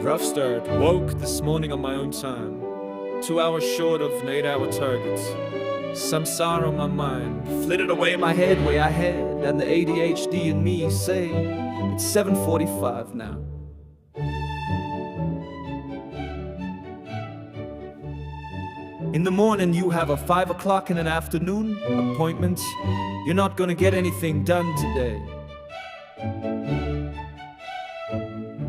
Rough start, woke this morning on my own time. 2 hours short of an 8-hour target. Samsara on my mind, flitted away my headway I had, and the ADHD in me say it's 7:45 now. In the morning you have a 5 o'clock in an afternoon appointment. You're not gonna get anything done today.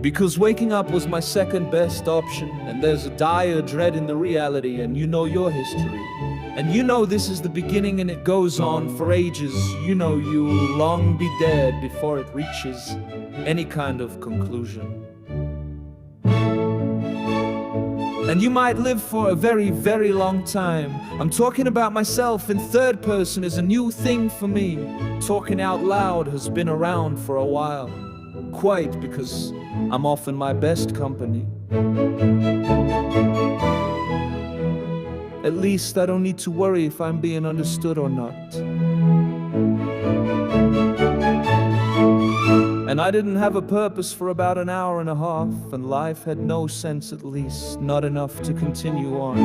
Because waking up was my second best option, and there's a dire dread in the reality, and you know your history. And you know this is the beginning and it goes on for ages. You know you'll long be dead before it reaches any kind of conclusion. And you might live for a very, very long time. I'm talking about myself in third person is a new thing for me. Talking out loud has been around for a while. Quite because I'm often my best company. At least I don't need to worry if I'm being understood or not. And I didn't have a purpose for about an hour and a half, and life had no sense, at least not enough to continue on.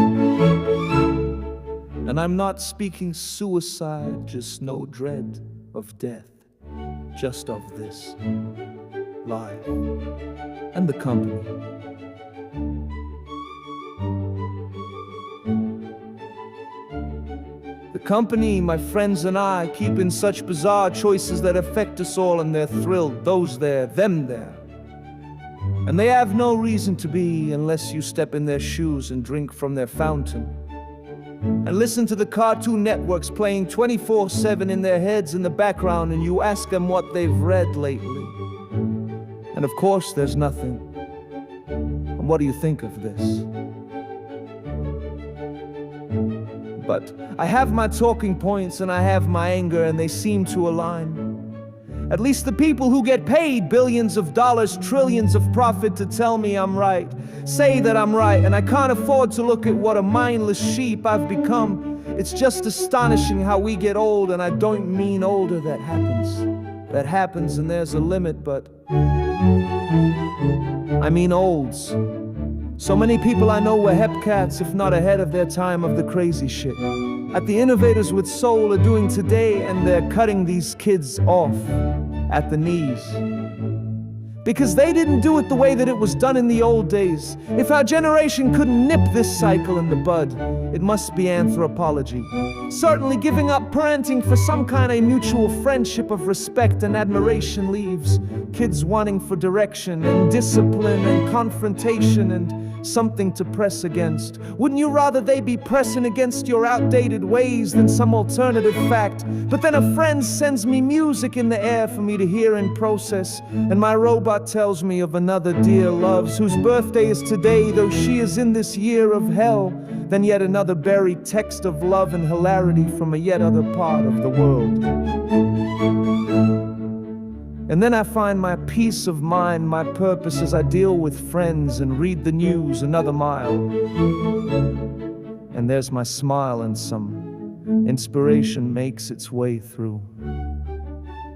And I'm not speaking suicide, just no dread of death, just of this life and the company. The company, my friends and I keep in such bizarre choices that affect us all, and they're thrilled, those there, them there. And they have no reason to be unless you step in their shoes and drink from their fountain. And listen to the Cartoon Networks playing 24/7 in their heads in the background, and you ask them what they've read lately. And of course there's nothing. And what do you think of this? But I have my talking points and I have my anger, and they seem to align. At least the people who get paid billions of dollars, trillions of profit to tell me I'm right, say that I'm right, and I can't afford to look at what a mindless sheep I've become. It's just astonishing how we get old, and I don't mean older. That happens and there's a limit, but I mean olds. So many people I know were hepcats, if not ahead of their time, of the crazy shit at the innovators with soul are doing today, and they're cutting these kids off at the knees. Because they didn't do it the way that it was done in the old days. If our generation couldn't nip this cycle in the bud, it must be anthropology. Certainly giving up parenting for some kind of mutual friendship of respect and admiration leaves kids wanting for direction and discipline and confrontation and something to press against. Wouldn't you rather they be pressing against your outdated ways than some alternative fact? But then a friend sends me music in the air for me to hear and process, and my robot tells me of another dear love's whose birthday is today, though she is in this year of hell. Then yet another buried text of love and hilarity from a yet other part of the world. And then I find my peace of mind, my purpose as I deal with friends and read the news another mile. And there's my smile, and some inspiration makes its way through.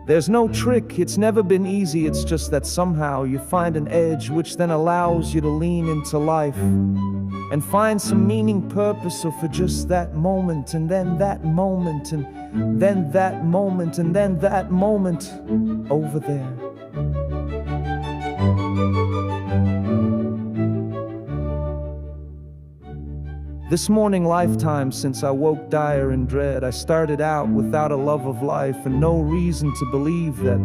There's no trick, it's never been easy, it's just that somehow you find an edge which then allows you to lean into life and find some meaning, purpose, so for just that moment, and then that moment, and then that moment, and then that moment over there. This morning lifetime since I woke dire in dread, I started out without a love of life and no reason to believe that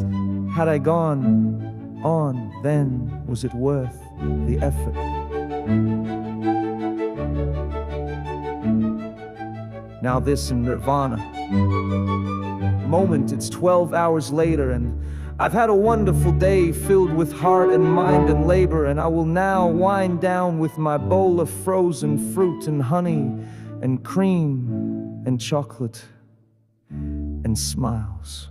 had I gone on, then was it worth the effort. Now this in nirvana moment, it's 12 hours later, and I've had a wonderful day filled with heart and mind and labor, and I will now wind down with my bowl of frozen fruit and honey and cream and chocolate and smiles.